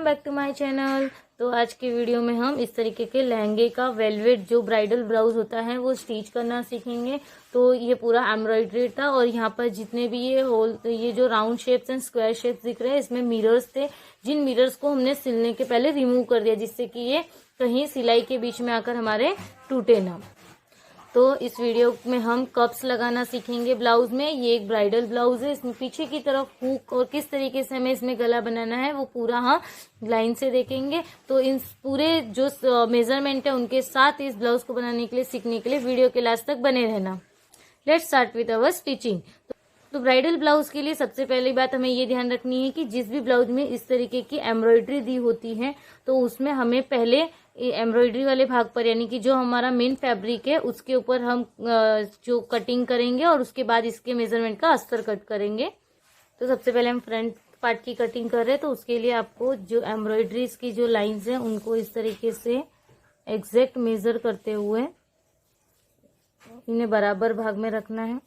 Welcome back to my channel. तो आज के वीडियो में हम इस तरीके के लहंगे का वेलवेट जो ब्राइडल ब्लाउज होता है वो स्टिच करना सीखेंगे। तो ये पूरा एम्ब्रॉयडरी था और यहाँ पर जितने भी ये जो round shapes and square shapes दिख रहे हैं इसमें मिरर्स थे, जिन मिरर्स को हमने सिलने के पहले रिमूव कर दिया जिससे कि ये कहीं सिलाई के बीच में आकर हमारे टूटे ना। तो इस वीडियो में हम कप्स लगाना सीखेंगे ब्लाउज में। ये एक ब्राइडल ब्लाउज है, इसमें पीछे की तरफ हुक और किस तरीके से हमें इसमें गला बनाना है वो पूरा हम लाइन से देखेंगे। तो इन पूरे जो मेजरमेंट है उनके साथ इस ब्लाउज को बनाने के लिए सीखने के लिए वीडियो के लास्ट तक बने रहना। Let's start with our stitching. तो ब्राइडल ब्लाउज के लिए सबसे पहली बात हमें ये ध्यान रखनी है कि जिस भी ब्लाउज में इस तरीके की एम्ब्रॉयडरी दी होती है तो उसमें हमें पहले एम्ब्रॉयडरी वाले भाग पर यानी कि जो हमारा मेन फैब्रिक है उसके ऊपर हम जो कटिंग करेंगे और उसके बाद इसके मेजरमेंट का अस्तर कट करेंगे। तो सबसे पहले हम फ्रंट पार्ट की कटिंग कर रहे हैं, तो उसके लिए आपको जो एम्ब्रॉयडरीज की जो लाइंस हैं उनको इस तरीके से एग्जैक्ट मेजर करते हुए इन्हें बराबर भाग में रखना है।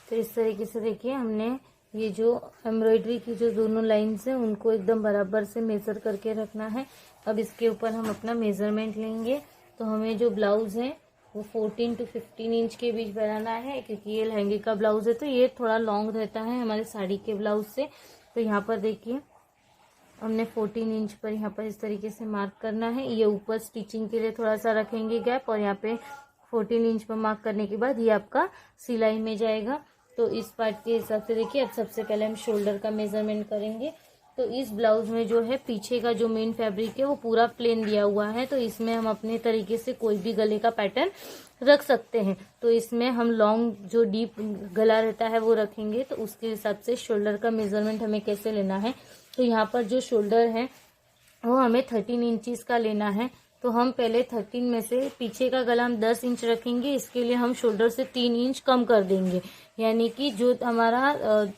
तो इस तरीके से देखिए हमने ये जो एम्ब्रॉयडरी की जो दोनों लाइंस हैं उनको एकदम बराबर से मेजर करके रखना है। अब इसके ऊपर हम अपना मेजरमेंट लेंगे। तो हमें जो ब्लाउज है वो 14 to 15 इंच के बीच बनाना है, क्योंकि ये लहंगे का ब्लाउज है तो ये थोड़ा लॉन्ग रहता है हमारे साड़ी के ब्लाउज से। तो यहाँ पर देखिए हमने 14 इंच पर यहाँ पर इस तरीके से मार्क करना है। ये ऊपर स्टिचिंग के लिए थोड़ा सा रखेंगे गैप और यहाँ पे 14 इंच पर मार्क करने के बाद ये आपका सिलाई में जाएगा। तो इस पार्ट के हिसाब से देखिए अब सबसे पहले हम शोल्डर का मेजरमेंट करेंगे। तो इस ब्लाउज में जो है पीछे का जो मेन फैब्रिक है वो पूरा प्लेन दिया हुआ है, तो इसमें हम अपने तरीके से कोई भी गले का पैटर्न रख सकते हैं। तो इसमें हम लॉन्ग जो डीप गला रहता है वो रखेंगे। तो उसके हिसाब से शोल्डर का मेजरमेंट हमें कैसे लेना है, तो यहाँ पर जो शोल्डर है वो हमें 13 इंचज का लेना है। तो हम पहले 13 में से पीछे का गला हम 10 इंच रखेंगे, इसके लिए हम शोल्डर से 3 इंच कम कर देंगे। यानी कि जो हमारा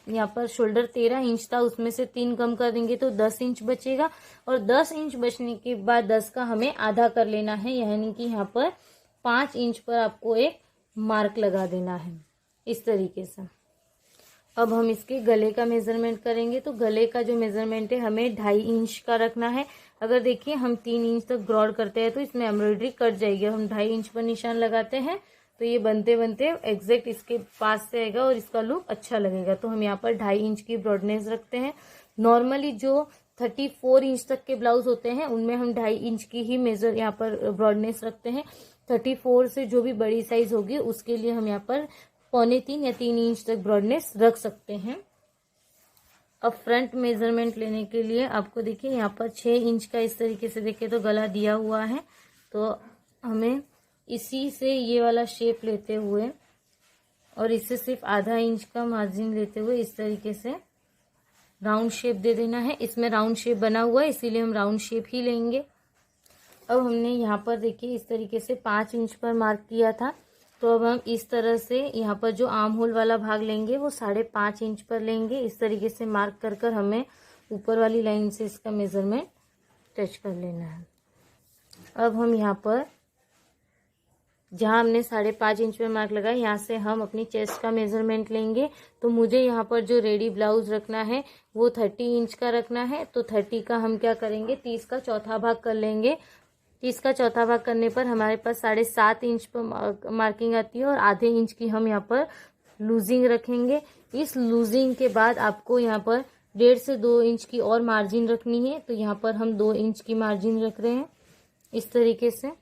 यहाँ पर शोल्डर 13 इंच था उसमें से 3 कम कर देंगे तो 10 इंच बचेगा। और 10 इंच बचने के बाद 10 का हमें आधा कर लेना है, यानी कि यहाँ पर 5 इंच पर आपको एक मार्क लगा देना है इस तरीके से। अब हम इसके गले का मेजरमेंट करेंगे। तो गले का जो मेजरमेंट है हमें 2.5 इंच का रखना है। अगर देखिए हम 3 इंच तक ब्रॉड करते हैं तो इसमें एम्ब्रॉयडरी कट जाएगी। हम 2.5 इंच पर निशान लगाते हैं तो ये बनते बनते एग्जैक्ट इसके पास से आएगा और इसका लुक अच्छा लगेगा। तो हम यहाँ पर 2.5 इंच की ब्रॉडनेस रखते हैं। नॉर्मली जो 34 इंच तक के ब्लाउज होते हैं उनमें हम 2.5 इंच की ही मेजर यहाँ पर ब्रॉडनेस रखते हैं। 34 से जो भी बड़ी साइज होगी उसके लिए हम यहाँ पर 2.25 या 3 इंच तक ब्रॉडनेस रख सकते हैं। अब फ्रंट मेजरमेंट लेने के लिए आपको देखिए यहाँ पर 6 इंच का इस तरीके से देखे तो गला दिया हुआ है। तो हमें इसी से ये वाला शेप लेते हुए और इससे सिर्फ आधा इंच का मार्जिन लेते हुए इस तरीके से राउंड शेप दे देना है। इसमें राउंड शेप बना हुआ है इसीलिए हम राउंड शेप ही लेंगे। अब हमने यहाँ पर देखिए इस तरीके से 5 इंच पर मार्क किया था, तो अब हम इस तरह से यहाँ पर जो आर्म होल वाला भाग लेंगे वो 5.5 इंच पर लेंगे। इस तरीके से मार्क कर कर हमें ऊपर वाली लाइन से इसका मेजरमेंट टच कर लेना है। अब हम यहाँ पर जहाँ हमने 5.5 इंच पर मार्क लगाया यहाँ से हम अपनी चेस्ट का मेजरमेंट लेंगे। तो मुझे यहाँ पर जो रेडी ब्लाउज रखना है वो 30 इंच का रखना है। तो 30 का हम क्या करेंगे 30 का चौथा भाग कर लेंगे। 30 का चौथा भाग करने पर हमारे पास 7.5 इंच पर मार्किंग आती है और आधे इंच की हम यहाँ पर लूजिंग रखेंगे। इस लूजिंग के बाद आपको यहाँ पर 1.5 से 2 इंच की और मार्जिन रखनी है। तो यहाँ पर हम 2 इंच की मार्जिन रख रहे हैं इस तरीके से।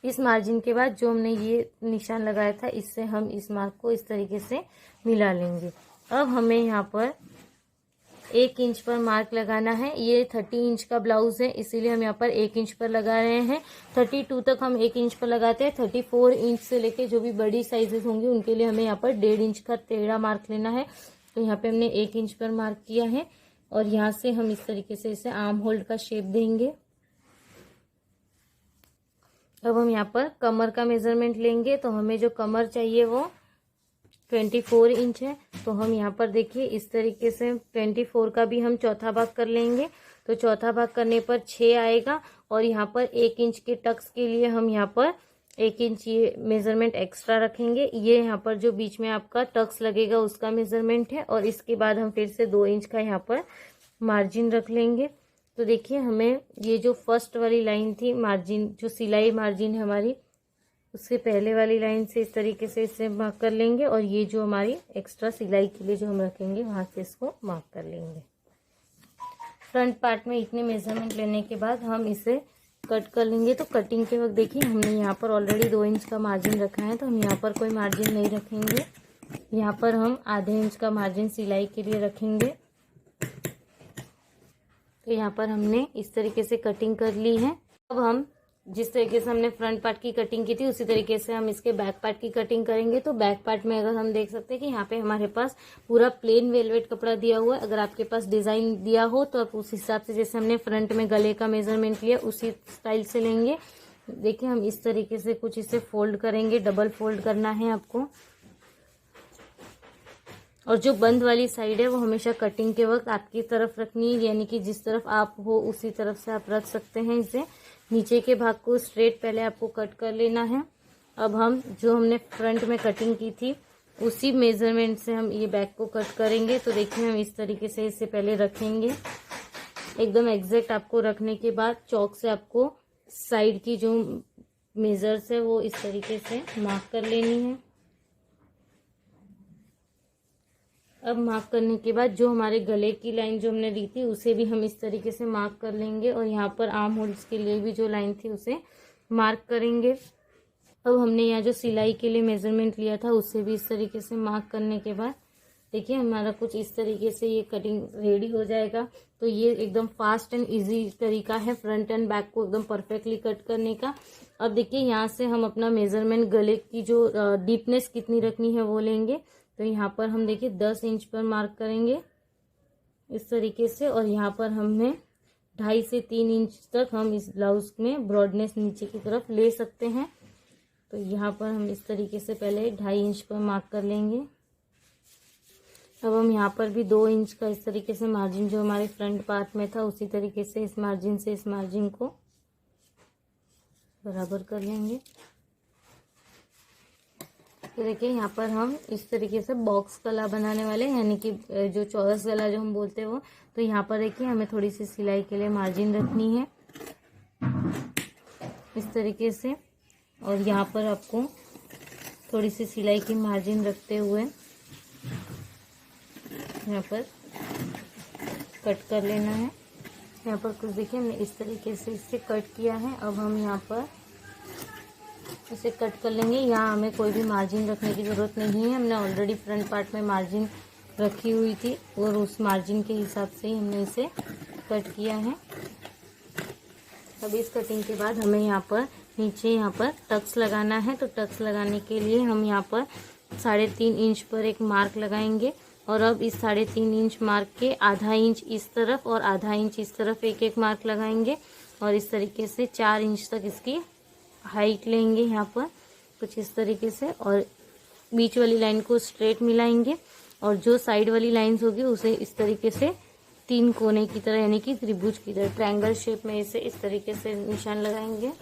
इस मार्जिन के बाद जो हमने ये निशान लगाया था इससे हम इस मार्क को इस तरीके से मिला लेंगे। अब हमें यहाँ पर 1 इंच पर मार्क लगाना है। ये 30 इंच का ब्लाउज है इसीलिए हम यहाँ पर 1 इंच पर लगा रहे हैं। 32 तक हम 1 इंच पर लगाते हैं। 34 इंच से लेके जो भी बड़ी साइजेस होंगी उनके लिए हमें यहाँ पर 1.5 इंच का टेढ़ा मार्क लेना है। तो यहाँ पे हमने 1 इंच पर मार्क किया है और यहाँ से हम इस तरीके से इसे आर्म होल्ड का शेप देंगे। अब हम यहाँ पर कमर का मेजरमेंट लेंगे। तो हमें जो कमर चाहिए वो 24 इंच है। तो हम यहाँ पर देखिए इस तरीके से 24 का भी हम चौथा भाग कर लेंगे। तो चौथा भाग करने पर 6 आएगा और यहाँ पर 1 इंच के टक्स के लिए हम यहाँ पर 1 इंच ये मेजरमेंट एक्स्ट्रा रखेंगे। ये यहाँ पर जो बीच में आपका टक्स लगेगा उसका मेजरमेंट है, और इसके बाद हम फिर से 2 इंच का यहाँ पर मार्जिन रख लेंगे। तो देखिए हमें ये जो फर्स्ट वाली लाइन थी मार्जिन, जो सिलाई मार्जिन है हमारी, उससे पहले वाली लाइन से इस तरीके से इसे मार्क कर लेंगे, और ये जो हमारी एक्स्ट्रा सिलाई के लिए जो हम रखेंगे वहां से इसको मार्क कर लेंगे। फ्रंट पार्ट में इतने मेजरमेंट लेने के बाद हम इसे कट कर लेंगे। तो कटिंग के वक्त देखिए हमने यहाँ पर ऑलरेडी 2 इंच का मार्जिन रखा है, तो हम यहाँ पर कोई मार्जिन नहीं रखेंगे। यहाँ पर हम आधे इंच का मार्जिन सिलाई के लिए रखेंगे। तो यहाँ पर हमने इस तरीके से कटिंग कर ली है। अब हम जिस तरीके से हमने फ्रंट पार्ट की कटिंग की थी उसी तरीके से हम इसके बैक पार्ट की कटिंग करेंगे। तो बैक पार्ट में अगर हम देख सकते हैं कि यहाँ पे हमारे पास पूरा प्लेन वेलवेट कपड़ा दिया हुआ है। अगर आपके पास डिजाइन दिया हो तो आप उस हिसाब से, जैसे हमने फ्रंट में गले का मेजरमेंट लिया उसी स्टाइल से लेंगे। देखिए हम इस तरीके से कुछ इसे फोल्ड करेंगे, डबल फोल्ड करना है आपको। और जो बंद वाली साइड है वो हमेशा कटिंग के वक्त आपकी तरफ रखनी है, यानी कि जिस तरफ आप हो उसी तरफ से आप रख सकते हैं इसे। नीचे के भाग को स्ट्रेट पहले आपको कट कर लेना है। अब हम जो हमने फ्रंट में कटिंग की थी उसी मेजरमेंट से हम ये बैक को कट करेंगे। तो देखिए हम इस तरीके से इसे पहले रखेंगे। एकदम एग्जैक्ट आपको रखने के बाद चौक से आपको साइड की जो मेजर्स है वो इस तरीके से मार्क कर लेनी है। अब मार्क करने के बाद जो हमारे गले की लाइन जो हमने ली थी उसे भी हम इस तरीके से मार्क कर लेंगे, और यहाँ पर आर्म होल्स के लिए भी जो लाइन थी उसे मार्क करेंगे। अब हमने यहाँ जो सिलाई के लिए मेजरमेंट लिया था उसे भी इस तरीके से मार्क करने के बाद देखिए हमारा कुछ इस तरीके से ये कटिंग रेडी हो जाएगा। तो ये एकदम फास्ट एंड इजी तरीका है फ्रंट एंड बैक को एकदम परफेक्टली कट करने का। अब देखिए यहाँ से हम अपना मेजरमेंट गले की जो डीपनेस कितनी रखनी है वो लेंगे। तो यहाँ पर हम देखिए 10 इंच पर मार्क करेंगे इस तरीके से, और यहाँ पर हमने 2.5 से 3 इंच तक हम इस ब्लाउज में ब्रॉडनेस नीचे की तरफ ले सकते हैं। तो यहाँ पर हम इस तरीके से पहले 2.5 इंच पर मार्क कर लेंगे। अब हम यहाँ पर भी 2 इंच का इस तरीके से मार्जिन जो हमारे फ्रंट पार्ट में था उसी तरीके से इस मार्जिन से इस मार्जिन को बराबर कर लेंगे। तो देखिए यहाँ पर हम इस तरीके से बॉक्स गला बनाने वाले, यानी कि जो चौरस गला जो हम बोलते हैं वो। तो यहाँ पर देखिए हमें थोड़ी सी सिलाई के लिए मार्जिन रखनी है इस तरीके से, और यहाँ पर आपको थोड़ी सी सिलाई की मार्जिन रखते हुए यहाँ पर कट कर लेना है। यहाँ पर कुछ देखिए हमने इस तरीके से इससे कट किया है। अब हम यहाँ पर इसे कट कर लेंगे। यहाँ हमें कोई भी मार्जिन रखने की ज़रूरत नहीं है, हमने ऑलरेडी फ्रंट पार्ट में मार्जिन रखी हुई थी और उस मार्जिन के हिसाब से ही हमने इसे कट किया है। अब इस कटिंग के बाद हमें यहाँ पर नीचे यहाँ पर टक्स लगाना है। तो टक्स लगाने के लिए हम यहाँ पर 3.5 इंच पर एक मार्क लगाएंगे, और अब इस 3.5 इंच मार्क के आधा इंच इस तरफ और आधा इंच इस तरफ एक एक मार्क लगाएंगे, और इस तरीके से 4 इंच तक इसकी हाइट लेंगे यहाँ पर कुछ इस तरीके से, और बीच वाली लाइन को स्ट्रेट मिलाएंगे, और जो साइड वाली लाइंस होगी उसे इस तरीके से 3 कोने की तरह, यानी कि त्रिभुज की तरह ट्रायंगल शेप में इसे इस तरीके से निशान लगाएंगे।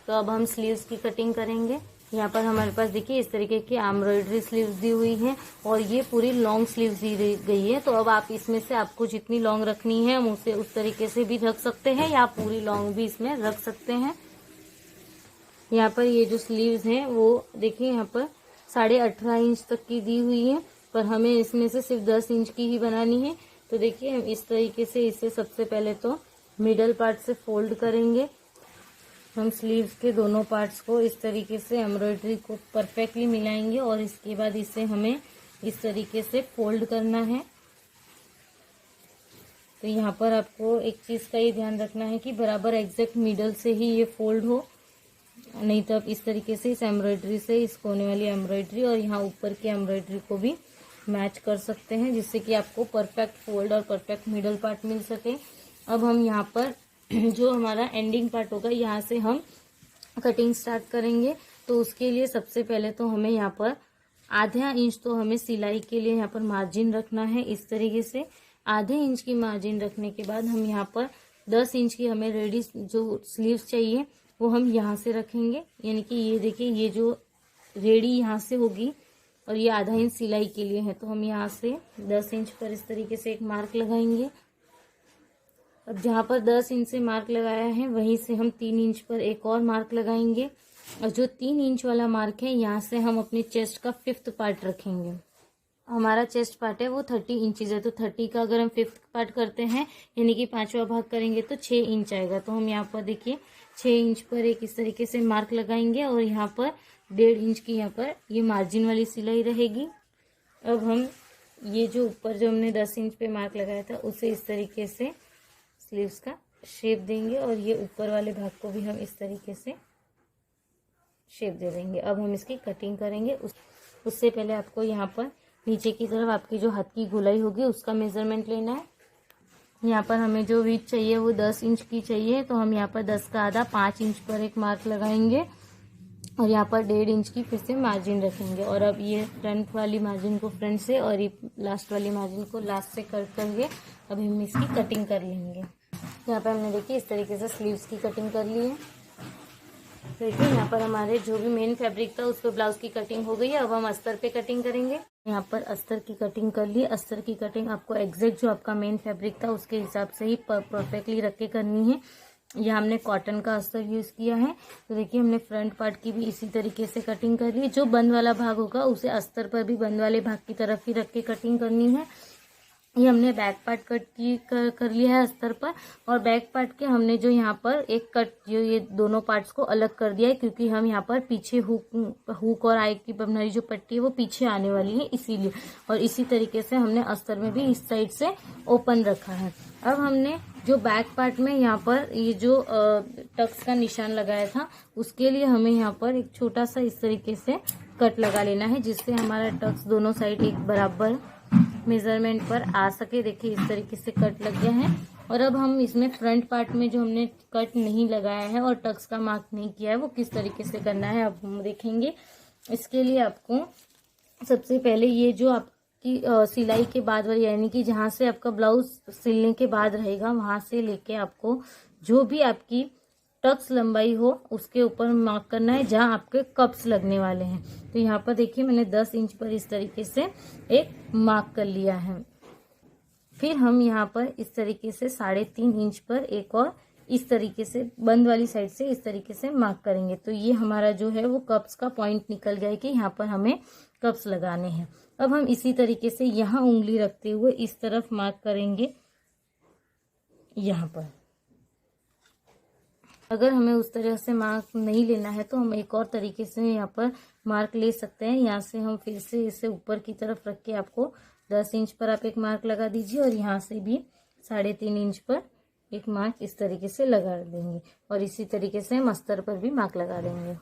तो अब हम स्लीव्स की कटिंग करेंगे। यहाँ पर हमारे पास देखिए इस तरीके की एम्ब्रॉयडरी स्लीव्स दी हुई है, और ये पूरी लॉन्ग स्लीव्स दी गई है। तो अब आप इसमें से आपको जितनी लॉन्ग रखनी है हम उसे उस तरीके से भी रख सकते हैं, या पूरी लॉन्ग भी इसमें रख सकते हैं। यहाँ पर ये जो स्लीव्स हैं वो देखिए यहाँ पर 18.5 इंच तक की दी हुई है, पर हमें इसमें से सिर्फ 10 इंच की ही बनानी है। तो देखिए हम इस तरीके से इसे सबसे पहले तो मिडल पार्ट से फोल्ड करेंगे। हम स्लीव्स के दोनों पार्ट्स को इस तरीके से एम्ब्रॉयडरी को परफेक्टली मिलाएंगे, और इसके बाद इसे हमें इस तरीके से फोल्ड करना है। तो यहाँ पर आपको एक चीज़ का ये ध्यान रखना है कि बराबर एग्जैक्ट मिडल से ही ये फोल्ड हो, नहीं तो आप इस तरीके से इस एम्ब्रॉयडरी से इस कोने वाली एम्ब्रॉयडरी और यहाँ ऊपर की एम्ब्रॉयडरी को भी मैच कर सकते हैं, जिससे कि आपको परफेक्ट फोल्ड और परफेक्ट मिडल पार्ट मिल सके। अब हम यहाँ पर जो हमारा एंडिंग पार्ट होगा यहाँ से हम कटिंग स्टार्ट करेंगे। तो उसके लिए सबसे पहले तो हमें यहाँ पर आधा इंच तो हमें सिलाई के लिए यहाँ पर मार्जिन रखना है इस तरीके से। आधे इंच की मार्जिन रखने के बाद हम यहाँ पर 10 इंच की हमें रेडी जो स्लीव्स चाहिए वो हम यहाँ से रखेंगे, यानी कि ये देखिए ये जो रेडी यहाँ से होगी और ये आधा इंच सिलाई के लिए है, तो हम यहाँ से 10 इंच पर इस तरीके से एक मार्क लगाएंगे। अब जहाँ पर 10 इंच से मार्क लगाया है वहीं से हम 3 इंच पर एक और मार्क लगाएंगे, और जो 3 इंच वाला मार्क है यहाँ से हम अपनी चेस्ट का 5th पार्ट रखेंगे। हमारा चेस्ट पार्ट है वो 30 इंचेस है, तो 30 का अगर हम 5th पार्ट करते हैं यानी कि 5वां भाग करेंगे तो 6 इंच आएगा। तो हम यहाँ पर देखिए 6 इंच पर एक इस तरीके से मार्क लगाएंगे और यहाँ पर 1.5 इंच की यहाँ पर ये मार्जिन वाली सिलाई रहेगी। अब हम ये जो ऊपर जो हमने 10 इंच पे मार्क लगाया था उसे इस तरीके से स्लीव्स का शेप देंगे, और ये ऊपर वाले भाग को भी हम इस तरीके से शेप दे देंगे। अब हम इसकी कटिंग करेंगे। उससे पहले आपको यहाँ पर नीचे की तरफ आपकी जो हाथ की गोलाई होगी उसका मेजरमेंट लेना है। यहाँ पर हमें जो विड्थ चाहिए वो 10 इंच की चाहिए, तो हम यहाँ पर 10 का आधा 5 इंच पर एक मार्क लगाएंगे और यहाँ पर 1.5 इंच की फिर से मार्जिन रखेंगे। और अब ये फ्रंट वाली मार्जिन को फ्रंट से और ये लास्ट वाली मार्जिन को लास्ट से कट करके अब हम इसकी कटिंग कर लेंगे। यहाँ पर हमने देखिए इस तरीके से स्लीव्स की कटिंग कर ली है। देखिए यहाँ पर हमारे जो भी मेन फैब्रिक था उस पर ब्लाउज की कटिंग हो गई है। अब हम अस्तर पे कटिंग करेंगे। यहाँ पर अस्तर की कटिंग कर ली। अस्तर की कटिंग आपको एग्जैक्ट जो आपका मेन फैब्रिक था उसके हिसाब से ही परफेक्टली रख के करनी है। यहाँ हमने कॉटन का अस्तर यूज किया है, तो देखिए हमने फ्रंट पार्ट की भी इसी तरीके से कटिंग कर ली। जो बंद वाला भाग होगा उसे अस्तर पर भी बंद वाले भाग की तरफ ही रख के कटिंग करनी है। ये हमने बैक पार्ट कट कर लिया है अस्तर पर, और बैक पार्ट के हमने जो यहाँ पर एक कट जो ये दोनों पार्ट्स को अलग कर दिया है, क्योंकि हम यहाँ पर पीछे हुक और आई की हमारी जो पट्टी है वो पीछे आने वाली है इसीलिए। और इसी तरीके से हमने अस्तर में भी इस साइड से ओपन रखा है। अब हमने जो बैक पार्ट में यहाँ पर ये जो टक्स का निशान लगाया था उसके लिए हमें यहाँ पर एक छोटा सा इस तरीके से कट लगा लेना है, जिससे हमारा टक्स दोनों साइड एक बराबर मेजरमेंट पर आ सके। देखिए इस तरीके से कट लग गया है। और अब हम इसमें फ्रंट पार्ट में जो हमने कट नहीं लगाया है और टक्स का मार्क नहीं किया है वो किस तरीके से करना है अब हम देखेंगे। इसके लिए आपको सबसे पहले ये जो आपकी सिलाई के बाद वाली, यानी कि जहाँ से आपका ब्लाउज सिलने के बाद रहेगा वहां से लेके आपको जो भी आपकी टक्स लंबाई हो उसके ऊपर मार्क करना है जहां आपके कप्स लगने वाले हैं। तो यहाँ पर देखिए मैंने 10 इंच पर इस तरीके से एक मार्क कर लिया है। फिर हम यहाँ पर इस तरीके से 3.5 इंच पर एक और इस तरीके से बंद वाली साइड से इस तरीके से मार्क करेंगे। तो ये हमारा जो है वो कप्स का पॉइंट निकल गया है कि यहाँ पर हमें कप्स लगाने हैं। अब हम इसी तरीके से यहाँ उंगली रखते हुए इस तरफ मार्क करेंगे यहाँ पर। अगर हमें उस तरह से मार्क नहीं लेना है तो हम एक और तरीके से यहाँ पर मार्क ले सकते हैं। यहाँ से हम फिर से इसे ऊपर की तरफ रख के आपको 10 इंच पर आप एक मार्क लगा दीजिए, और यहाँ से भी 3.5 इंच पर एक मार्क इस तरीके से लगा देंगे, और इसी तरीके से हम अस्तर पर भी मार्क लगा देंगे।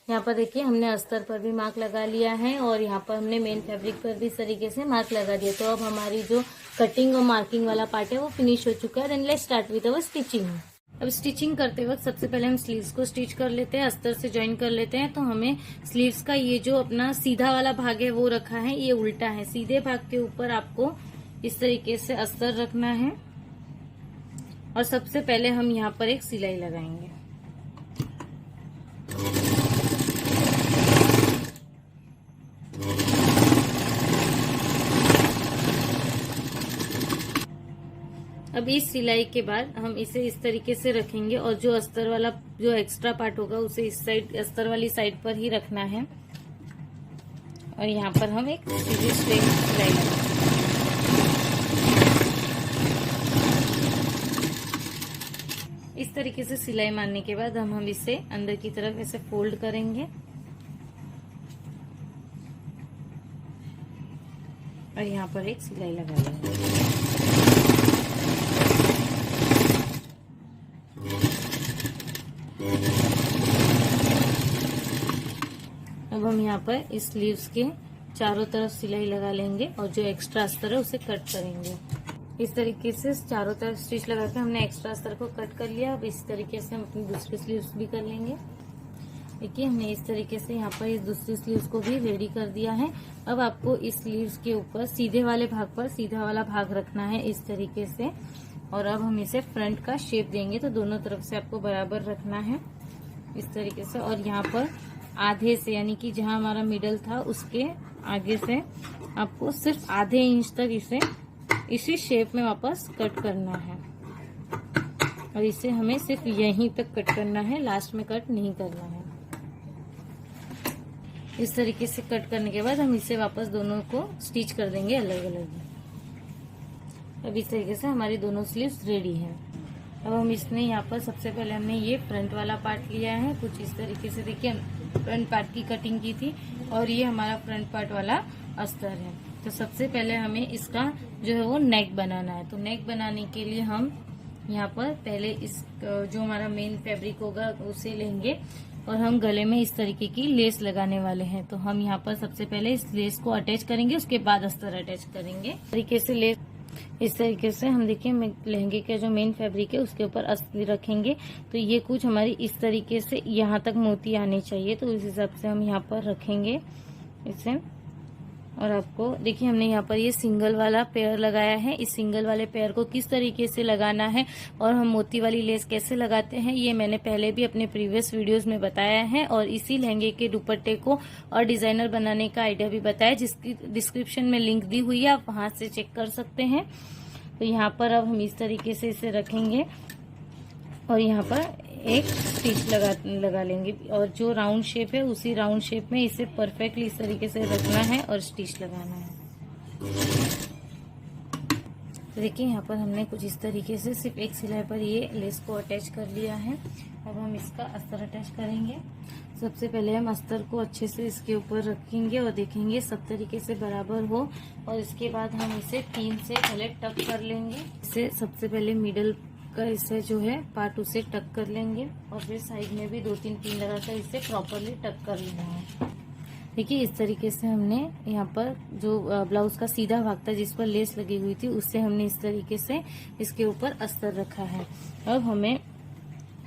यहाँ पर देखिए हमने अस्तर पर भी मार्क लगा लिया है, और यहाँ पर हमने मेन फैब्रिक पर भी इस तरीके से मार्क लगा दिया। तो अब हमारी जो कटिंग और मार्किंग वाला पार्ट है वो फिनिश हो चुका है। Then let's start with our stitching. अब स्टिचिंग करते वक्त सबसे पहले हम स्लीव्स को स्टिच कर लेते हैं, अस्तर से ज्वाइन कर लेते हैं। तो हमें स्लीव्स का ये जो अपना सीधा वाला भाग है वो रखा है, ये उल्टा है। सीधे भाग के ऊपर आपको इस तरीके से अस्तर रखना है, और सबसे पहले हम यहाँ पर एक सिलाई लगाएंगे। अब इस सिलाई के बाद हम इसे इस तरीके से रखेंगे, और जो अस्तर वाला जो एक्स्ट्रा पार्ट होगा उसे इस साइड अस्तर वाली साइड पर ही रखना है, और यहाँ पर हम एक सीधी स्ट्रेट सिलाई लगाएंगे। इस तरीके से सिलाई मारने के बाद हम इसे अंदर की तरफ ऐसे फोल्ड करेंगे, और यहाँ पर एक सिलाई लगा लेंगे। अब हम यहाँ पर इस स्लीव्स के चारों तरफ सिलाई लगा लेंगे, और जो एक्स्ट्रा अस्तर है उसे कट करेंगे। इस तरीके से चारों तरफ स्टिच लगा के हमने एक्स्ट्रा अस्तर को कट कर लिया। अब इस तरीके से हम अपनी दूसरी स्लीव्स भी कर लेंगे। देखिए हमने इस तरीके से यहाँ पर इस दूसरी स्लीव्स को भी रेडी कर दिया है। अब आपको इस स्लीव्स के ऊपर सीधे वाले भाग पर सीधा वाला भाग रखना है इस तरीके से, और अब हम इसे फ्रंट का शेप देंगे। तो दोनों तरफ से आपको बराबर रखना है। इस तरीके से, और यहाँ पर आधे से यानी कि जहाँ हमारा मिडल था उसके आगे से आपको सिर्फ आधे इंच तक इसे इसी शेप में वापस कट करना है। और इसे हमें सिर्फ यहीं तक कट करना है, लास्ट में कट नहीं करना है। इस तरीके से कट करने के बाद हम इसे वापस दोनों को स्टिच कर देंगे अलग अलग। अब इस तरीके से हमारी दोनों स्लीव्स रेडी हैं। अब हम इसने यहाँ पर सबसे पहले हमने ये फ्रंट वाला पार्ट लिया है, कुछ इस तरीके से देखिए फ्रंट पार्ट की कटिंग की थी, और ये हमारा फ्रंट पार्ट वाला अस्तर है। तो सबसे पहले हमें इसका जो है वो नेक बनाना है। तो नेक बनाने के लिए हम यहाँ पर पहले इस जो हमारा मेन फैब्रिक होगा उसे लेंगे और हम गले में इस तरीके की लेस लगाने वाले हैं। तो हम यहाँ पर सबसे पहले इस लेस को अटैच करेंगे, उसके बाद अस्तर अटैच करेंगे। तरीके से लेस इस तरीके से हम देखिए लहंगे का जो मेन फैब्रिक है उसके ऊपर अस्तर रखेंगे। तो ये कुछ हमारी इस तरीके से यहाँ तक मोती आने चाहिए, तो इस हिसाब से हम यहाँ पर रखेंगे इसे। और आपको देखिए हमने यहाँ पर ये सिंगल वाला पेयर लगाया है। इस सिंगल वाले पेयर को किस तरीके से लगाना है और हम मोती वाली लेस कैसे लगाते हैं ये मैंने पहले भी अपने प्रीवियस वीडियोस में बताया है, और इसी लहंगे के दुपट्टे को और डिजाइनर बनाने का आइडिया भी बताया, जिसकी डिस्क्रिप्शन में लिंक दी हुई है, आप वहां से चेक कर सकते हैं। तो यहाँ पर अब हम इस तरीके से इसे रखेंगे और यहाँ पर एक स्टिच लगा लेंगे, और जो राउंड शेप है उसी राउंड शेप में इसे परफेक्टली इस तरीके से रखना है और स्टिच लगाना है। तो देखिए यहाँ पर हमने कुछ इस तरीके से सिर्फ एक सिलाई पर ये लेस को अटैच कर लिया है। अब हम इसका अस्तर अटैच करेंगे। सबसे पहले हम अस्तर को अच्छे से इसके ऊपर रखेंगे और देखेंगे सब तरीके से बराबर हो, और इसके बाद हम इसे 3 से पहले टक कर लेंगे। इसे सबसे पहले मिडल का इसे जो है पार्ट उसे टक कर लेंगे, और फिर साइड में भी 2-3 पिन लगाकर इसे प्रॉपरली टक कर लेना है। देखिए इस तरीके से हमने यहाँ पर जो ब्लाउज का सीधा भाग था जिस पर लेस लगी हुई थी उससे हमने इस तरीके से इसके ऊपर अस्तर रखा है। अब हमें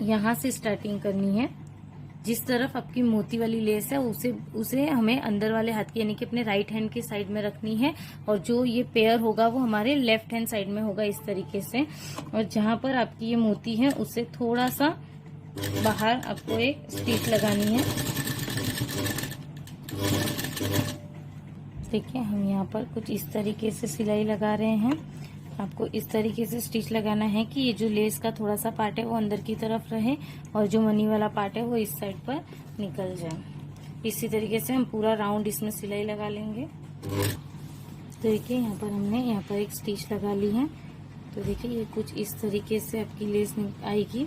यहाँ से स्टार्टिंग करनी है। जिस तरफ आपकी मोती वाली लेस है उसे हमें अंदर वाले हाथ की यानी कि अपने राइट हैंड की साइड में रखनी है, और जो ये पेयर होगा वो हमारे लेफ्ट हैंड साइड में होगा इस तरीके से। और जहां पर आपकी ये मोती है उससे थोड़ा सा बाहर आपको एक स्टिच लगानी है। देखिए हम यहाँ पर कुछ इस तरीके से सिलाई लगा रहे हैं। आपको इस तरीके से स्टिच लगाना है कि ये जो लेस का थोड़ा सा पार्ट है वो अंदर की तरफ रहे और जो मनी वाला पार्ट है वो इस साइड पर निकल जाए। इसी तरीके से हम पूरा राउंड इसमें सिलाई लगा लेंगे। तो देखिए यहाँ पर हमने यहाँ पर एक स्टिच लगा ली है। तो देखिए ये कुछ इस तरीके से आपकी लेस आएगी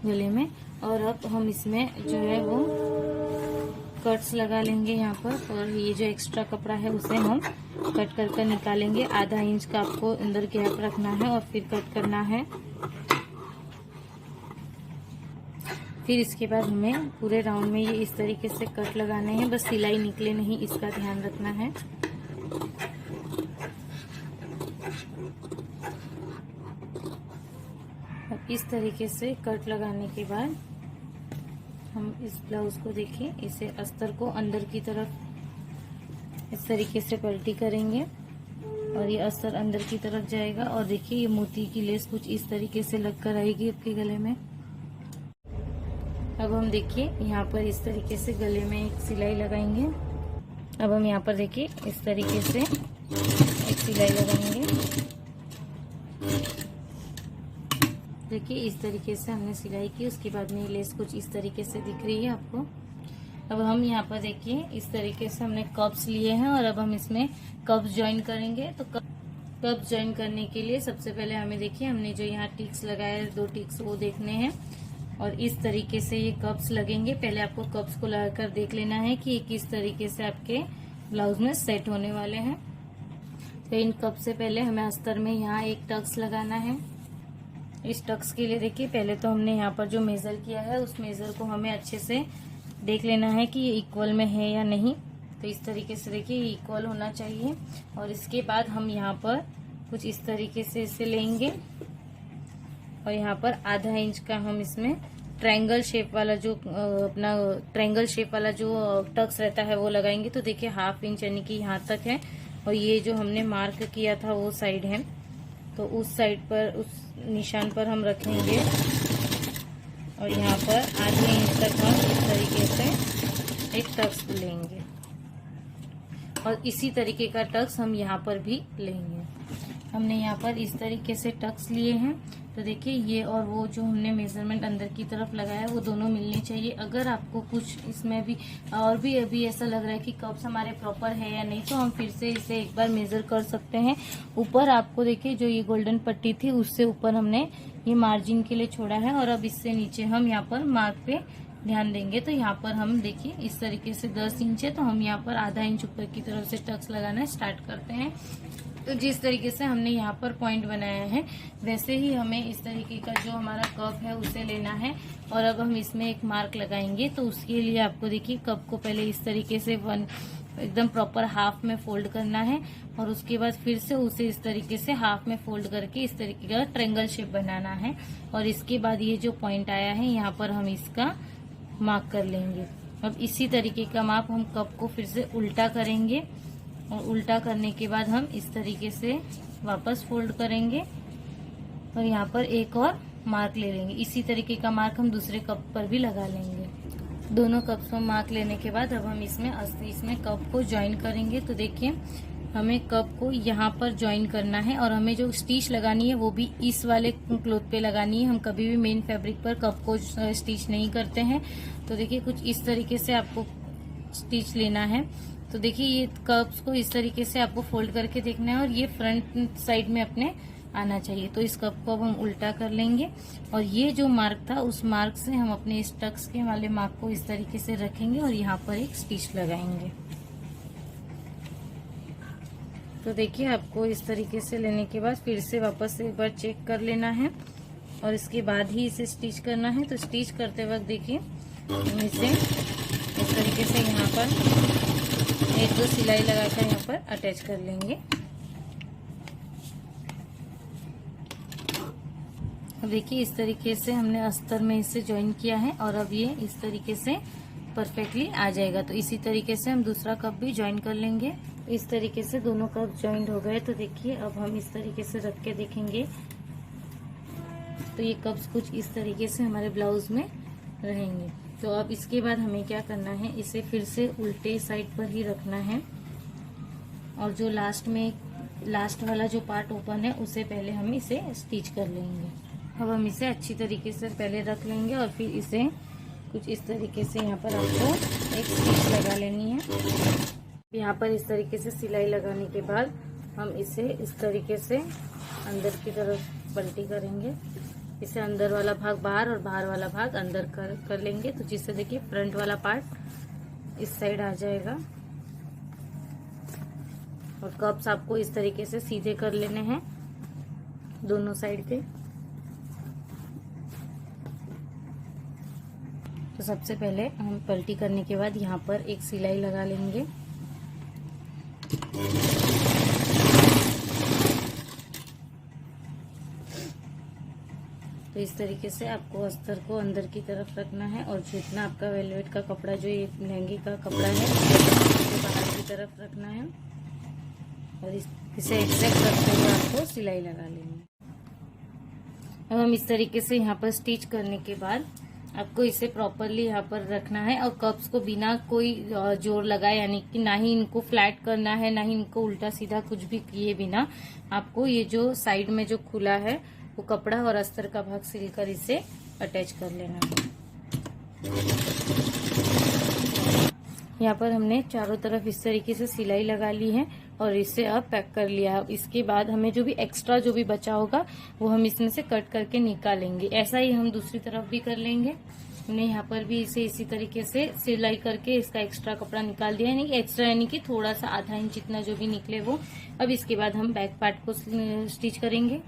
गले में, और अब हम इसमें जो है वो कट्स लगा लेंगे यहाँ पर, और ये जो एक्स्ट्रा कपड़ा है उसे हम कट कर निकालेंगे। आधा इंच का आपको अंदर गैप रखना है और फिर कट करना है। फिर इसके बाद हमें पूरे राउंड में ये इस तरीके से कट लगाने हैं, बस सिलाई निकले नहीं इसका ध्यान रखना है। अब इस तरीके से कट लगाने के बाद हम इस ब्लाउज को देखिए इसे अस्तर को अंदर की तरफ इस तरीके से पलटी करेंगे और ये अस्तर अंदर की तरफ जाएगा। और देखिए ये मोती की लेस कुछ इस तरीके से लगकर आएगी आपके गले में। अब हम देखिए यहाँ पर इस तरीके से गले में एक सिलाई लगाएंगे। अब हम यहाँ पर देखिए इस तरीके से एक सिलाई लगाएंगे। देखिए इस तरीके से हमने सिलाई की, उसके बाद में ये लेस कुछ इस तरीके से दिख रही है आपको। अब हम यहाँ पर देखिए इस तरीके से हमने कप्स लिए हैं और अब हम इसमें कप्स ज्वाइन करेंगे। तो कप्स ज्वाइन करने के लिए सबसे पहले हमें देखिए हमने जो यहाँ टिक्स लगाए 2 टिक्स वो देखने हैं, और इस तरीके से ये कप्स लगेंगे। पहले आपको कप्स को लगाकर देख लेना है कि ये किस तरीके से आपके ब्लाउज में सेट होने वाले हैं। तो इन कप से पहले हमें अस्तर में यहाँ एक टक्स लगाना है। इस टक्स के लिए देखिए पहले तो हमने यहाँ पर जो मेजर किया है उस मेजर को हमें अच्छे से देख लेना है कि ये इक्वल में है या नहीं। तो इस तरीके से देखिए ये इक्वल होना चाहिए, और इसके बाद हम यहाँ पर कुछ इस तरीके से इसे लेंगे और यहाँ पर आधा इंच का हम इसमें ट्रायंगल शेप वाला जो अपना ट्रायंगल शेप वाला जो टक्स रहता है वो लगाएंगे। तो देखिए 1/2 इंच यानी कि यहाँ तक है, और ये जो हमने मार्क किया था वो साइड है, तो उस साइड पर उस निशान पर हम रखेंगे और यहाँ पर आधे इंच तक हम इस तरीके से एक टक्स लेंगे और इसी तरीके का टक्स हम यहाँ पर भी लेंगे। हमने यहाँ पर इस तरीके से टक्स लिए हैं। तो देखिए ये और वो जो हमने मेजरमेंट अंदर की तरफ लगाया है वो दोनों मिलने चाहिए। अगर आपको कुछ इसमें भी और भी अभी ऐसा लग रहा है कि कप्स हमारे प्रॉपर है या नहीं, तो हम फिर से इसे एक बार मेजर कर सकते हैं। ऊपर आपको देखिए जो ये गोल्डन पट्टी थी उससे ऊपर हमने ये मार्जिन के लिए छोड़ा है और अब इससे नीचे हम यहाँ पर मार्क पे ध्यान देंगे। तो यहाँ पर हम देखिए इस तरीके से 10 इंच है, तो हम यहाँ पर आधा इंच ऊपर की तरफ से टक्स लगाना स्टार्ट करते हैं। तो जिस तरीके से हमने यहाँ पर पॉइंट बनाया है वैसे ही हमें इस तरीके का जो हमारा कप है उसे लेना है और अब हम इसमें एक मार्क लगाएंगे। तो उसके लिए आपको देखिए कप को पहले इस तरीके से एकदम प्रॉपर हाफ में फोल्ड करना है और उसके बाद फिर से उसे इस तरीके से हाफ में फोल्ड करके इस तरीके का ट्रायंगल शेप बनाना है और इसके बाद ये जो पॉइंट आया है यहाँ पर हम इसका मार्क कर लेंगे। अब इसी तरीके का माप हम कप को फिर से उल्टा करेंगे और उल्टा करने के बाद हम इस तरीके से वापस फोल्ड करेंगे और यहाँ पर एक और मार्क ले लेंगे। इसी तरीके का मार्क हम दूसरे कप पर भी लगा लेंगे। दोनों कप्स में मार्क लेने के बाद अब हम इसमें कप को ज्वाइन करेंगे। तो देखिए हमें कप को यहाँ पर ज्वाइन करना है और हमें जो स्टिच लगानी है वो भी इस वाले क्लॉथ पे लगानी है। हम कभी भी मेन फैब्रिक पर कप को स्टिच नहीं करते हैं। तो देखिए कुछ इस तरीके से आपको स्टिच लेना है। तो देखिए ये कप्स को इस तरीके से आपको फोल्ड करके देखना है और ये फ्रंट साइड में अपने आना चाहिए। तो इस कप को अब हम उल्टा कर लेंगे और ये जो मार्क था उस मार्क से हम अपने इस टक्स के वाले मार्क को इस तरीके से रखेंगे और यहाँ पर एक स्टिच लगाएंगे। तो देखिए आपको इस तरीके से लेने के बाद फिर से वापस से एक बार चेक कर लेना है और इसके बाद ही इसे स्टिच करना है। तो स्टिच करते वक्त देखिए हम इसे इस तरीके से यहाँ पर एक दो सिलाई लगाकर यहाँ पर अटैच कर लेंगे। अब देखिए इस तरीके से हमने अस्तर में इसे ज्वाइन किया है और अब ये इस तरीके से परफेक्टली आ जाएगा। तो इसी तरीके से हम दूसरा कप भी ज्वाइन कर लेंगे। इस तरीके से दोनों कप ज्वाइंट हो गए। तो देखिए अब हम इस तरीके से रख के देखेंगे तो ये कप्स कुछ इस तरीके से हमारे ब्लाउज में रहेंगे। तो अब इसके बाद हमें क्या करना है, इसे फिर से उल्टे साइड पर ही रखना है और जो लास्ट वाला जो पार्ट ओपन है उसे पहले हम इसे स्टिच कर लेंगे। अब हम इसे अच्छी तरीके से पहले रख लेंगे और फिर इसे कुछ इस तरीके से यहाँ पर आपको एक स्टिच लगा लेनी है। यहाँ पर इस तरीके से सिलाई लगाने के बाद हम इसे इस तरीके से अंदर की तरफ पलटी करेंगे। इसे अंदर वाला भाग बाहर और बाहर वाला भाग अंदर कर लेंगे। तो जिससे देखिए फ्रंट वाला पार्ट इस साइड आ जाएगा और कप्स आपको इस तरीके से सीधे कर लेने हैं दोनों साइड के। तो सबसे पहले हम पलटी करने के बाद यहाँ पर एक सिलाई लगा लेंगे। तो इस तरीके से आपको अस्तर को अंदर की तरफ रखना है और जितना आपका वेलवेट का कपड़ा जो ये लहंगे का कपड़ा है उसे बाहर की तरफ रखना है और इसे एग्जैक्ट रखते हुए आपको सिलाई लगा लेनी है। अब हम इस तरीके से यहाँ पर स्टिच करने के बाद आपको इसे प्रॉपरली यहाँ पर रखना है और कप्स को बिना कोई जोर लगाए, यानी कि ना ही इनको फ्लैट करना है ना ही इनको उल्टा सीधा कुछ भी किए बिना आपको ये जो साइड में जो खुला है वो कपड़ा और अस्तर का भाग सिलकर इसे अटैच कर लेना है। यहाँ पर हमने चारों तरफ इस तरीके से सिलाई लगा ली है और इसे अब पैक कर लिया। अब इसके बाद हमें जो भी एक्स्ट्रा जो भी बचा होगा वो हम इसमें से कट करके निकालेंगे। ऐसा ही हम दूसरी तरफ भी कर लेंगे। हमने यहाँ पर भी इसे इसी तरीके से सिलाई करके इसका एक्स्ट्रा कपड़ा निकाल दिया, यानी कि एक्स्ट्रा यानी कि थोड़ा सा आधा इंच जितना जो भी निकले वो। अब इसके बाद हम बैक पार्ट को स्टिच करेंगे।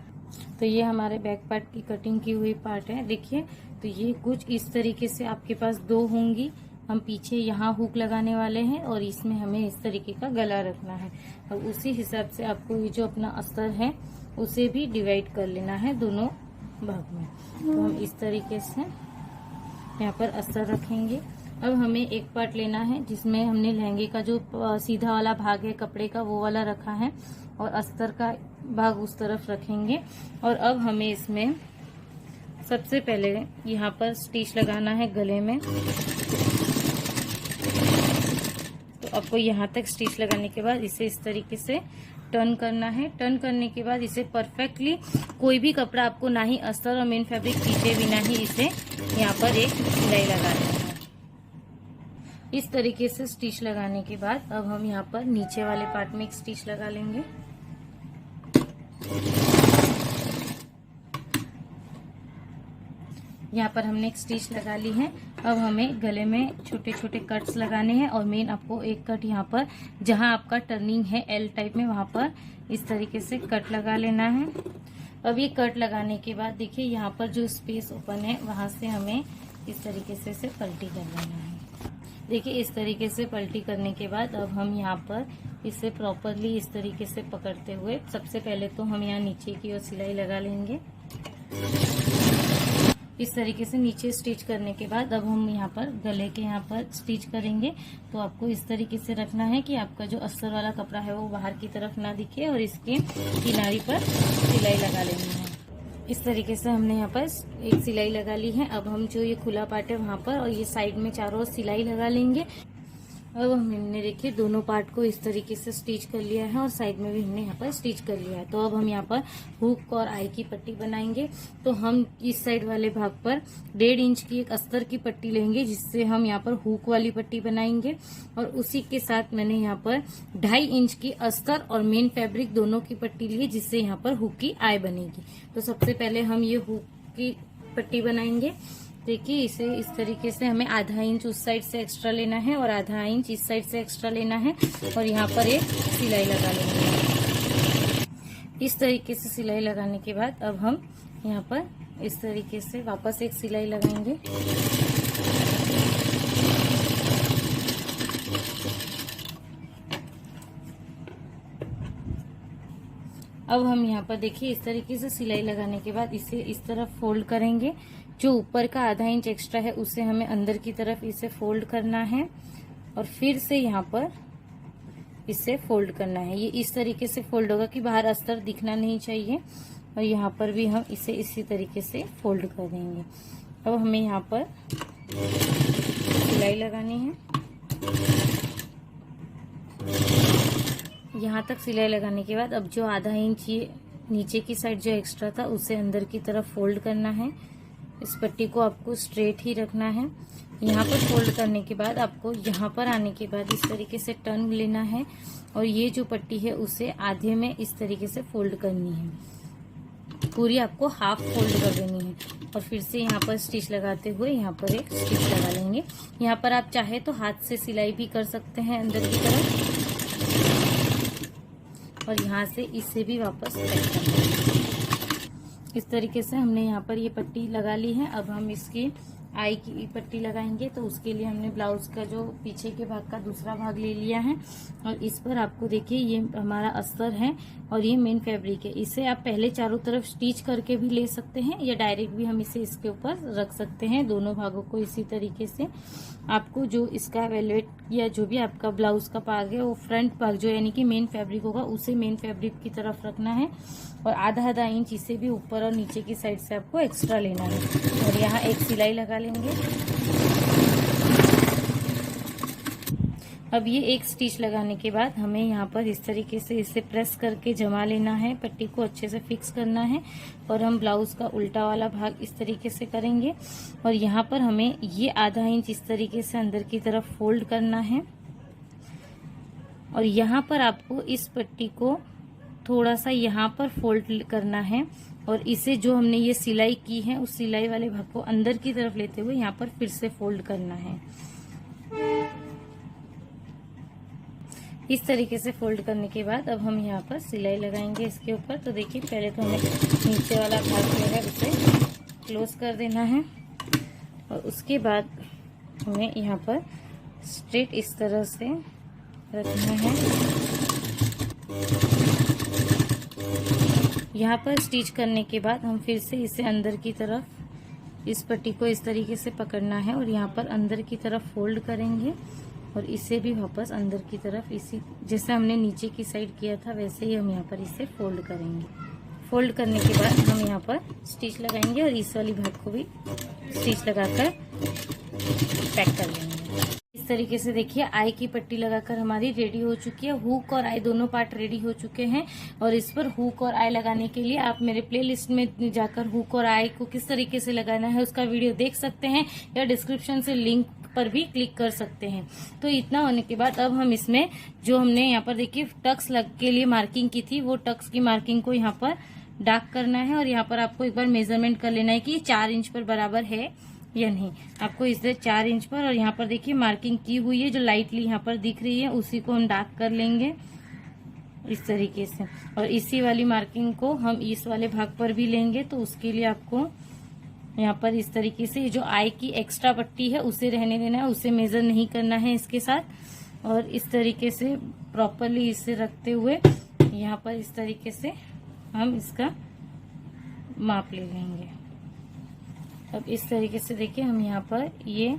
तो ये हमारे बैक पार्ट की कटिंग की हुई पार्ट है। देखिए तो ये कुछ इस तरीके से आपके पास दो होंगी। हम पीछे यहाँ हुक लगाने वाले हैं और इसमें हमें इस तरीके का गला रखना है और उसी हिसाब से आपको ये जो अपना अस्तर है उसे भी डिवाइड कर लेना है दोनों भाग में। तो हम इस तरीके से यहाँ पर अस्तर रखेंगे। अब हमें एक पार्ट लेना है जिसमें हमने लहंगे का जो सीधा वाला भाग है कपड़े का वो वाला रखा है और अस्तर का भाग उस तरफ रखेंगे और अब हमें इसमें सबसे पहले यहाँ पर स्टिच लगाना है गले में। तो आपको यहाँ तक स्टिच लगाने के बाद इसे इस तरीके से टर्न करना है। टर्न करने के बाद इसे परफेक्टली, कोई भी कपड़ा आपको ना ही अस्तर और मेन फैब्रिक खींचे बिना ही इसे यहाँ पर एक सिलाई लगा देना है। इस तरीके से स्टिच लगाने के बाद अब हम यहाँ पर नीचे वाले पार्ट में एक स्टिच लगा लेंगे। यहाँ पर हमने एक स्टिच लगा ली है। अब हमें गले में छोटे छोटे कट्स लगाने हैं और मेन आपको एक कट यहाँ पर जहाँ आपका टर्निंग है एल टाइप में, वहां पर इस तरीके से कट लगा लेना है। अब ये कट लगाने के बाद देखिए यहाँ पर जो स्पेस ओपन है वहां से हमें इस तरीके से इसे पलटी कर लेना है। देखिए इस तरीके से पलटी करने के बाद अब हम यहाँ पर इसे प्रॉपरली इस तरीके से पकड़ते हुए सबसे पहले तो हम यहाँ नीचे की ओर सिलाई लगा लेंगे। इस तरीके से नीचे स्टिच करने के बाद अब हम यहाँ पर गले के यहाँ पर स्टिच करेंगे। तो आपको इस तरीके से रखना है कि आपका जो अस्तर वाला कपड़ा है वो बाहर की तरफ ना दिखे और इसके किनारे पर सिलाई लगा लेनी है। इस तरीके से हमने यहाँ पर एक सिलाई लगा ली है। अब हम जो ये खुला पार्ट है वहाँ पर और ये साइड में चारों ओर सिलाई लगा लेंगे। अब हमने देखिए दोनों पार्ट को इस तरीके से स्टिच कर लिया है और साइड में भी हमने यहाँ पर स्टिच कर लिया है। तो अब हम यहाँ पर हुक और आई की पट्टी बनाएंगे। तो हम इस साइड वाले भाग पर 1.5 इंच की एक अस्तर की पट्टी लेंगे, जिससे हम यहाँ पर हुक वाली पट्टी बनाएंगे। और उसी के साथ मैंने यहाँ पर 2.5 इंच की अस्तर और मेन फैब्रिक दोनों की पट्टी ली, जिससे यहाँ पर हुक की आई बनेगी। तो सबसे पहले हम ये हुक की पट्टी बनाएंगे। देखिए इसे इस तरीके से हमें 1/2 इंच उस साइड से एक्स्ट्रा लेना है और 1/2 इंच इस साइड से एक्स्ट्रा लेना है और यहाँ पर एक सिलाई लगा लेंगे। इस तरीके से सिलाई लगाने के बाद अब हम यहाँ पर इस तरीके से वापस एक सिलाई लगाएंगे। अब हम यहाँ पर देखिए इस तरीके से सिलाई लगाने के बाद इसे इस तरफ फोल्ड करेंगे। जो ऊपर का 1/2 इंच एक्स्ट्रा है उसे हमें अंदर की तरफ इसे फोल्ड करना है और फिर से यहाँ पर इसे फोल्ड करना है। ये इस तरीके से फोल्ड होगा कि बाहर अस्तर दिखना नहीं चाहिए। और यहाँ पर भी हम इसे इसी तरीके से फोल्ड कर देंगे। अब हमें यहाँ पर सिलाई लगानी है। यहाँ तक सिलाई लगाने के बाद अब जो 1/2 इंच ये नीचे की साइड जो एक्स्ट्रा था उसे अंदर की तरफ फोल्ड करना है। इस पट्टी को आपको स्ट्रेट ही रखना है। यहाँ पर फोल्ड करने के बाद आपको यहाँ पर आने के बाद इस तरीके से टर्न लेना है और ये जो पट्टी है उसे आधे में इस तरीके से फोल्ड करनी है। पूरी आपको हाफ फोल्ड कर देनी है और फिर से यहाँ पर स्टिच लगाते हुए यहाँ पर एक स्टिच लगा लेंगे। यहाँ पर आप चाहे तो हाथ से सिलाई भी कर सकते हैं अंदर की तरफ और यहाँ से इसे भी वापस सेट करना है। इस तरीके से हमने यहाँ पर ये पट्टी लगा ली है। अब हम इसकी आई की पट्टी लगाएंगे। तो उसके लिए हमने ब्लाउज का जो पीछे के भाग का दूसरा भाग ले लिया है और इस पर आपको देखिए ये हमारा अस्तर है और ये मेन फैब्रिक है। इसे आप पहले चारों तरफ स्टिच करके भी ले सकते हैं या डायरेक्ट भी हम इसे इसके ऊपर रख सकते हैं। दोनों भागों को इसी तरीके से आपको जो इसका वेलवेट या जो भी आपका ब्लाउज का भाग है वो फ्रंट भाग जो यानी कि मेन फैब्रिक होगा उसे मेन फैब्रिक की तरफ रखना है और 1/2 इंच इसे भी ऊपर और नीचे की साइड से आपको एक्स्ट्रा लेना है और यहाँ एक सिलाई लगा लेंगे। अब ये एक स्टिच लगाने के बाद हमें यहाँ पर इस तरीके से इसे प्रेस करके जमा लेना है, पट्टी को अच्छे से फिक्स करना है और हम ब्लाउज का उल्टा वाला भाग इस तरीके से करेंगे और यहाँ पर हमें ये 1/2 इंच इस तरीके से अंदर की तरफ फोल्ड करना है और यहाँ पर आपको इस पट्टी को थोड़ा सा यहाँ पर फोल्ड करना है और इसे जो हमने ये सिलाई की है उस सिलाई वाले भाग को अंदर की तरफ लेते हुए यहाँ पर फिर से फोल्ड करना है। इस तरीके से फोल्ड करने के बाद अब हम यहाँ पर सिलाई लगाएंगे इसके ऊपर। तो देखिए पहले तो हमें नीचे वाला भाग जो है उसे क्लोज कर देना है और उसके बाद हमें यहाँ पर स्ट्रेट इस तरह से रखना है। यहाँ पर स्टिच करने के बाद हम फिर से इसे अंदर की तरफ इस पट्टी को इस तरीके से पकड़ना है और यहाँ पर अंदर की तरफ फोल्ड करेंगे और इसे भी वापस अंदर की तरफ इसी जैसे हमने नीचे की साइड किया था वैसे ही हम यहाँ पर इसे फोल्ड करेंगे। फोल्ड करने के बाद हम यहाँ पर स्टिच लगाएंगे और इस वाली भाग को भी स्टिच लगाकर पैक कर लेंगे। इस तरीके से देखिए आई की पट्टी लगाकर हमारी रेडी हो चुकी है। हुक और आई दोनों पार्ट रेडी हो चुके हैं और इस पर हुक और आई लगाने के लिए आप मेरे प्लेलिस्ट में जाकर हुक और आई को किस तरीके से लगाना है उसका वीडियो देख सकते हैं या डिस्क्रिप्शन से लिंक पर भी क्लिक कर सकते हैं। तो इतना होने के बाद अब हम इसमें जो हमने यहाँ पर देखिए टक्स के लिए मार्किंग की थी वो टक्स की मार्किंग को यहाँ पर डार्क करना है और यहाँ पर आपको एक बार मेजरमेंट कर लेना है कि 4 इंच पर बराबर है या नहीं। आपको इसे 4 इंच पर और यहाँ पर देखिए मार्किंग की हुई है जो लाइटली यहाँ पर दिख रही है उसी को हम डार्क कर लेंगे इस तरीके से। और इसी वाली मार्किंग को हम इस वाले भाग पर भी लेंगे तो उसके लिए आपको यहाँ पर इस तरीके से जो आई की एक्स्ट्रा पट्टी है उसे रहने देना है, उसे मेजर नहीं करना है इसके साथ। और इस तरीके से प्रॉपरली इसे रखते हुए यहाँ पर इस तरीके से हम इसका माप ले लेंगे। अब इस तरीके से देखिए हम यहाँ पर ये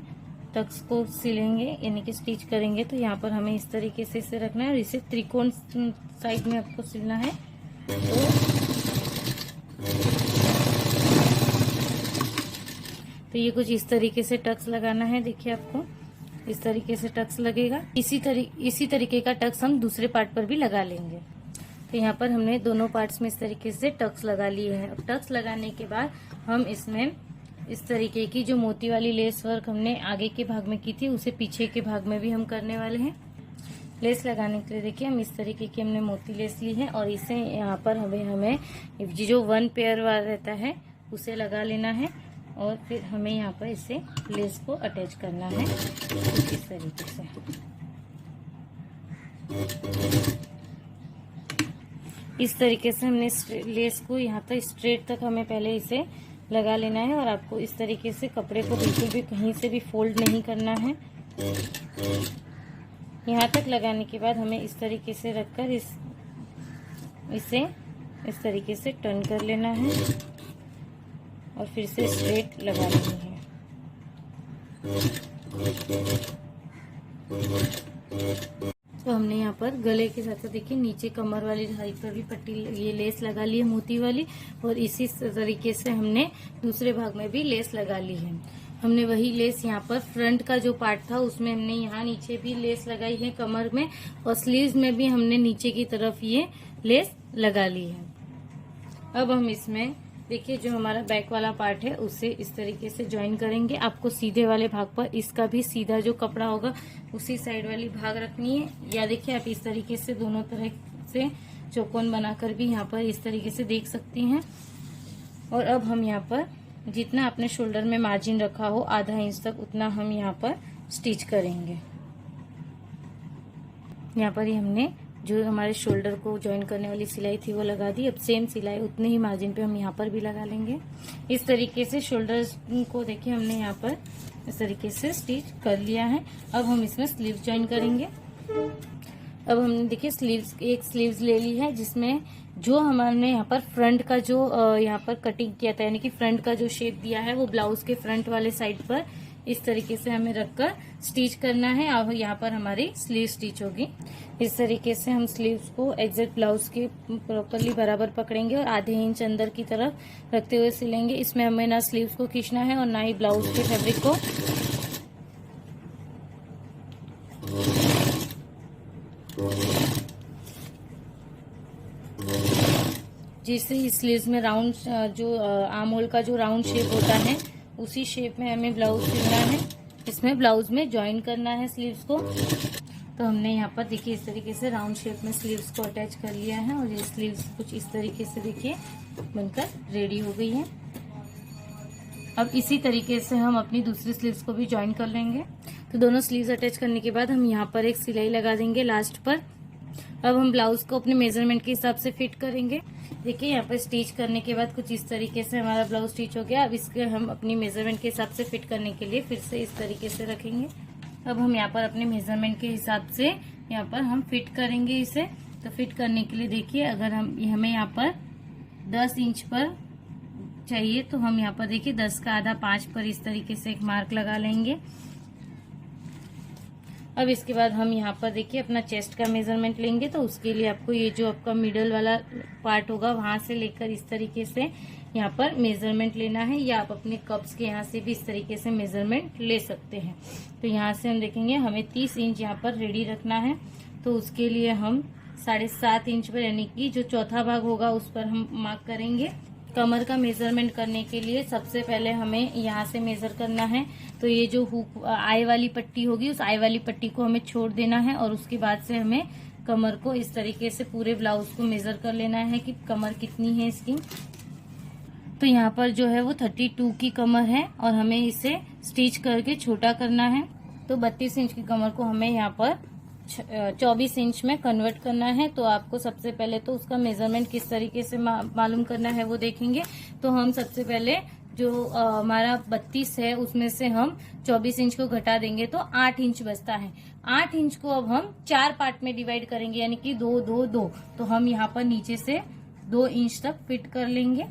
टक्स को सिलेंगे यानी कि स्टिच करेंगे तो यहाँ पर हमें इस तरीके से इसे रखना है और इसे त्रिकोण साइड में आपको सिलना है। तो ये कुछ इस तरीके से टक्स लगाना है। देखिए आपको इस तरीके से टक्स लगेगा। इसी तरीके का टक्स हम दूसरे पार्ट पर भी लगा लेंगे। तो यहाँ पर हमने दोनों पार्ट्स में इस तरीके से टक्स लगा लिए हैं। अब टक्स लगाने के बाद हम इसमें इस तरीके की जो मोती वाली लेस वर्क हमने आगे के भाग में की थी उसे पीछे के भाग में भी हम करने वाले हैं। लेस लगाने के लिए देखिए हम इस तरीके की हमने मोती लेस ली है और इसे यहाँ पर हमें जो 1 पेयर वाला रहता है उसे लगा लेना है और फिर हमें यहाँ पर इसे लेस को अटैच करना है इस तरीके से। इस तरीके से हमने लेस को यहाँ तक स्ट्रेट तक हमें पहले इसे लगा लेना है और आपको इस तरीके से कपड़े को बिल्कुल भी कहीं से भी फोल्ड नहीं करना है। यहाँ तक लगाने के बाद हमें इस तरीके से रखकर इसे इस तरीके से टर्न कर लेना है और फिर से स्ट्रेट लगा लेनी है। तो हमने यहाँ पर गले के साथ देखिए नीचे कमर वाली धारी पर भी पट्टी ये लेस लगा ली है मोती वाली और इसी तरीके से हमने दूसरे भाग में भी लेस लगा ली है। हमने वही लेस यहाँ पर फ्रंट का जो पार्ट था उसमें हमने यहाँ नीचे भी लेस लगाई है कमर में और स्लीव्स में भी हमने नीचे की तरफ ये लेस लगा ली है। अब हम इसमें देखिए जो हमारा बैक वाला पार्ट है उसे इस तरीके से ज्वाइन करेंगे। आपको सीधे वाले भाग पर इसका भी सीधा जो कपड़ा होगा उसी साइड वाली भाग रखनी है या देखिए आप इस तरीके से दोनों तरह से चौकोन बनाकर भी यहाँ पर इस तरीके से देख सकती हैं। और अब हम यहाँ पर जितना अपने शोल्डर में मार्जिन रखा हो आधा इंच तक उतना हम यहाँ पर स्टिच करेंगे। यहाँ पर ही हमने जो हमारे शोल्डर को ज्वाइन करने वाली सिलाई थी वो लगा दी। अब सेम सिलाई उतने ही मार्जिन पे हम यहाँ पर भी लगा लेंगे। इस तरीके से शोल्डर को देखिए हमने यहाँ पर इस तरीके से स्टिच कर लिया है। अब हम इसमें स्लीव ज्वाइन करेंगे। अब हमने देखिए एक स्लीव्स ले ली है जिसमें जो हमने यहाँ पर फ्रंट का जो यहाँ पर कटिंग किया था यानी कि फ्रंट का जो शेप दिया है वो ब्लाउज के फ्रंट वाले साइड पर इस तरीके से हमें रखकर स्टिच करना है। अब यहाँ पर हमारी स्लीव स्टिच होगी। इस तरीके से हम स्लीव्स को एग्जैक्ट ब्लाउज के प्रॉपरली बराबर पकड़ेंगे और आधे इंच अंदर की तरफ रखते हुए सिलेंगे। इसमें हमें ना स्लीव्स को खींचना है और ना ही ब्लाउज के फैब्रिक को। जिससे इस स्लीव्स में राउंड जो आर्म होल का जो राउंड शेप होता है उसी शेप में हमें ब्लाउज सिलना है। इसमें ब्लाउज में ज्वाइन करना है स्लीव्स को। तो हमने यहाँ पर देखिए इस तरीके से राउंड शेप में स्लीव्स को अटैच कर लिया है और ये स्लीव्स कुछ इस तरीके से देखिए बनकर रेडी हो गई है। अब इसी तरीके से हम अपनी दूसरी स्लीव्स को भी ज्वाइन कर लेंगे। तो दोनों स्लीव्स अटैच करने के बाद हम यहाँ पर एक सिलाई लगा देंगे लास्ट पर। अब हम ब्लाउज को अपने मेजरमेंट के हिसाब से फिट करेंगे। देखिए यहाँ पर स्टिच करने के बाद कुछ इस तरीके से हमारा ब्लाउज स्टिच हो गया। अब इसके हम अपनी मेजरमेंट के हिसाब से फिट करने के लिए फिर से इस तरीके से रखेंगे। अब हम यहाँ पर अपने मेजरमेंट के हिसाब से यहाँ पर हम फिट करेंगे इसे। तो फिट करने के लिए देखिए अगर हमें यहाँ पर 10 इंच पर चाहिए तो हम यहाँ पर देखिए 10 का आधा 5 पर इस तरीके से एक मार्क लगा लेंगे। अब इसके बाद हम यहाँ पर देखिए अपना चेस्ट का मेजरमेंट लेंगे। तो उसके लिए आपको ये जो आपका मिडल वाला पार्ट होगा वहां से लेकर इस तरीके से यहाँ पर मेजरमेंट लेना है, या आप अपने कप्स के यहाँ से भी इस तरीके से मेजरमेंट ले सकते हैं। तो यहाँ से हम देखेंगे हमें 30 इंच यहाँ पर रेडी रखना है। तो उसके लिए हम 7.5 इंच पर, यानी कि जो चौथा भाग होगा उस पर हम मार्क करेंगे। कमर का मेजरमेंट करने के लिए सबसे पहले हमें यहाँ से मेजर करना है। तो ये जो हुक आई वाली पट्टी होगी, उस आई वाली पट्टी को हमें छोड़ देना है और उसके बाद से हमें कमर को इस तरीके से पूरे ब्लाउज को मेजर कर लेना है कि कमर कितनी है इसकी। तो यहाँ पर जो है वो 32 की कमर है और हमें इसे स्टिच करके छोटा करना है। तो 32 इंच की कमर को हमें यहाँ पर 24 इंच में कन्वर्ट करना है। तो आपको सबसे पहले तो उसका मेजरमेंट किस तरीके से मालूम करना है वो देखेंगे। तो हम सबसे पहले जो हमारा 32 है उसमें से हम 24 इंच को घटा देंगे तो 8 इंच बचता है। 8 इंच को अब हम 4 पार्ट में डिवाइड करेंगे, यानी कि 2 2 2। तो हम यहाँ पर नीचे से 2 इंच तक फिट कर लेंगे।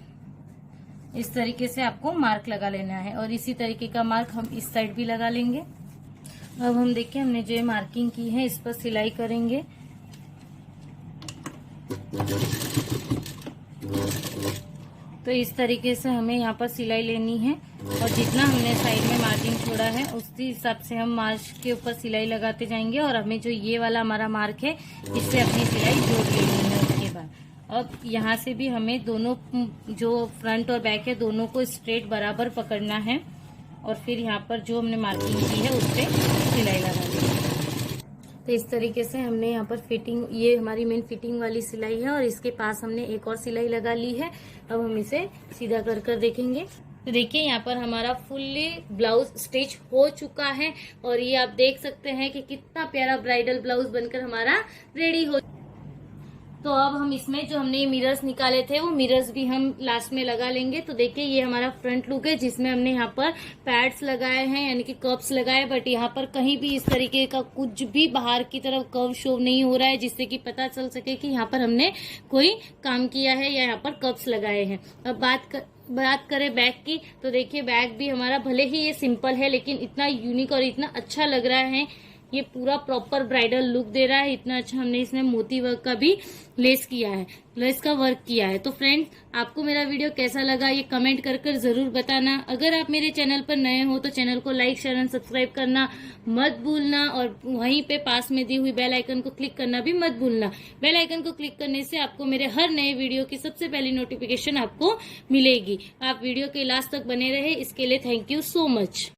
इस तरीके से आपको मार्क लगा लेना है और इसी तरीके का मार्क हम इस साइड भी लगा लेंगे। अब हम देखिए हमने जो मार्किंग की है इस पर सिलाई करेंगे। तो इस तरीके से हमें यहाँ पर सिलाई लेनी है और जितना हमने साइड में मार्जिन छोड़ा है उसी हिसाब से हम मार्च के ऊपर सिलाई लगाते जाएंगे और हमें जो ये वाला हमारा मार्क है इससे अपनी सिलाई जोड़ लेनी है। उसके बाद अब यहाँ से भी हमें दोनों जो फ्रंट और बैक है दोनों को स्ट्रेट बराबर पकड़ना है और फिर यहाँ पर जो हमने मार्किंग की है उस पर सिलाई लगा दी। तो इस तरीके से हमने यहाँ पर फिटिंग, ये हमारी मेन फिटिंग वाली सिलाई है और इसके पास हमने एक और सिलाई लगा ली है। अब हम इसे सीधा कर कर देखेंगे। तो देखिए यहाँ पर हमारा फुल्ली ब्लाउज स्टिच हो चुका है और ये आप देख सकते हैं कि कितना प्यारा ब्राइडल ब्लाउज बनकर हमारा रेडी हो। तो अब हम इसमें जो हमने मिरर्स निकाले थे वो मिरर्स भी हम लास्ट में लगा लेंगे। तो देखिए ये हमारा फ्रंट लुक है जिसमें हमने यहाँ पर पैड्स लगाए हैं, यानी कि कर्व्स लगाए, बट यहाँ पर कहीं भी इस तरीके का कुछ भी बाहर की तरफ कर्व शो नहीं हो रहा है, जिससे कि पता चल सके कि यहाँ पर हमने कोई काम किया है या यहाँ पर कर्व्स लगाए हैं। अब बात करें बैक की, तो देखिए बैक भी हमारा भले ही ये सिंपल है लेकिन इतना यूनिक और इतना अच्छा लग रहा है। ये पूरा प्रॉपर ब्राइडल लुक दे रहा है। इतना अच्छा हमने इसमें मोती वर्क का भी लेस किया है, लेस का वर्क किया है। तो फ्रेंड्स आपको मेरा वीडियो कैसा लगा ये कमेंट कर जरूर बताना। अगर आप मेरे चैनल पर नए हो तो चैनल को लाइक शेयर एंड सब्सक्राइब करना मत भूलना और वहीं पे पास में दी हुई बेल आइकन को क्लिक करना भी मत भूलना। बेल आइकन को क्लिक करने से आपको मेरे हर नए वीडियो की सबसे पहली नोटिफिकेशन आपको मिलेगी। आप वीडियो के लास्ट तक बने रहे इसके लिए थैंक यू सो मच।